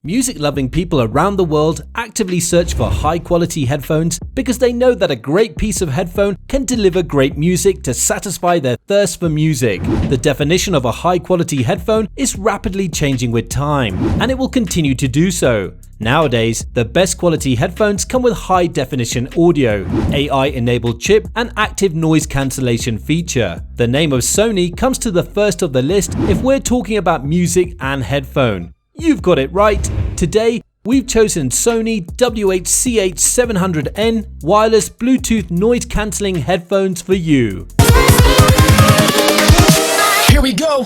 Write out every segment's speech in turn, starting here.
Music-loving people around the world actively search for high-quality headphones because they know that a great piece of headphone can deliver great music to satisfy their thirst for music. The definition of a high-quality headphone is rapidly changing with time, and it will continue to do so. Nowadays, the best quality headphones come with high-definition audio, AI-enabled chip, and active noise cancellation feature. The name of Sony comes to the first of the list if we're talking about music and headphone. You've got it right. Today, we've chosen Sony WH-CH700N wireless Bluetooth noise-cancelling headphones for you. Here we go!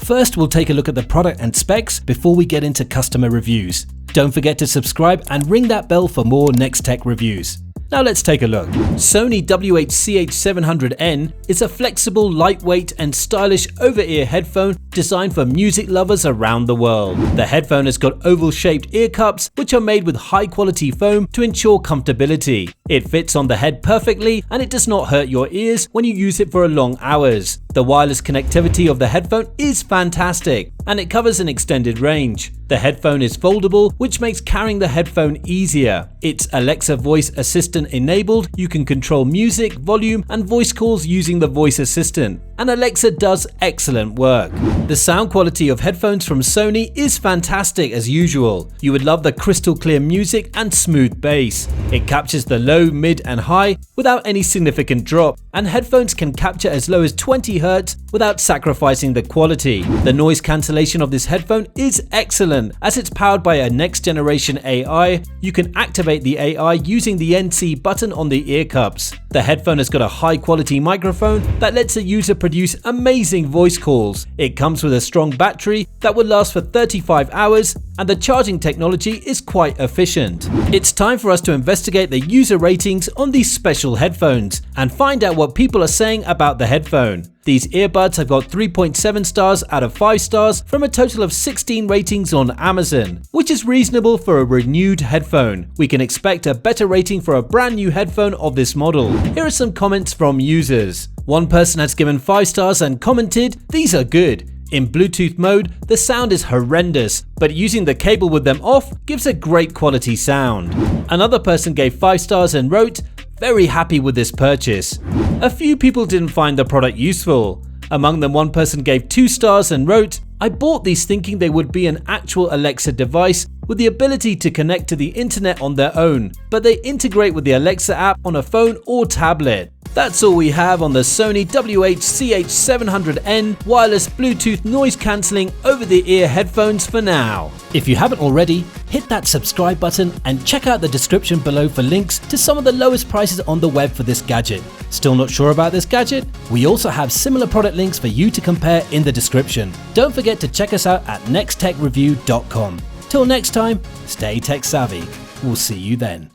First, we'll take a look at the product and specs before we get into customer reviews. Don't forget to subscribe and ring that bell for more Next Tech reviews. Now let's take a look. Sony WH-CH700N is a flexible, lightweight and stylish over-ear headphone designed for music lovers around the world. The headphone has got oval-shaped ear cups which are made with high-quality foam to ensure comfortability. It fits on the head perfectly and it does not hurt your ears when you use it for long hours. The wireless connectivity of the headphone is fantastic and it covers an extended range. The headphone is foldable, which makes carrying the headphone easier. It's Alexa voice assistant enabled. You can control music, volume, and voice calls using the voice assistant. And Alexa does excellent work. The sound quality of headphones from Sony is fantastic as usual. You would love the crystal clear music and smooth bass. It captures the low, mid, and high without any significant drop, and headphones can capture as low as 20 Hz without sacrificing the quality. The noise cancellation of this headphone is excellent as it's powered by a next generation AI. You can activate the AI using the NC button on the ear cups. The headphone has got a high quality microphone that lets a user produce amazing voice calls. It comes with a strong battery that will last for 35 hours and the charging technology is quite efficient. It's time for us to investigate the user ratings on these special headphones and find out what people are saying about the headphone. These earbuds have got 3.7 stars out of 5 stars from a total of 16 ratings on Amazon, which is reasonable for a renewed headphone. We can expect a better rating for a brand new headphone of this model. Here are some comments from users. One person has given 5 stars and commented, "These are good. In Bluetooth mode, the sound is horrendous, but using the cable with them off gives a great quality sound." Another person gave 5 stars and wrote, "Very happy with this purchase." A few people didn't find the product useful. Among them, one person gave 2 stars and wrote, "I bought these thinking they would be an actual Alexa device with the ability to connect to the internet on their own, but they integrate with the Alexa app on a phone or tablet." That's all we have on the Sony WH-CH700N wireless Bluetooth noise cancelling over-the-ear headphones for now. If you haven't already, hit that subscribe button and check out the description below for links to some of the lowest prices on the web for this gadget. Still not sure about this gadget? We also have similar product links for you to compare in the description. Don't forget to check us out at nexttechreview.com. Till next time, stay tech savvy. We'll see you then.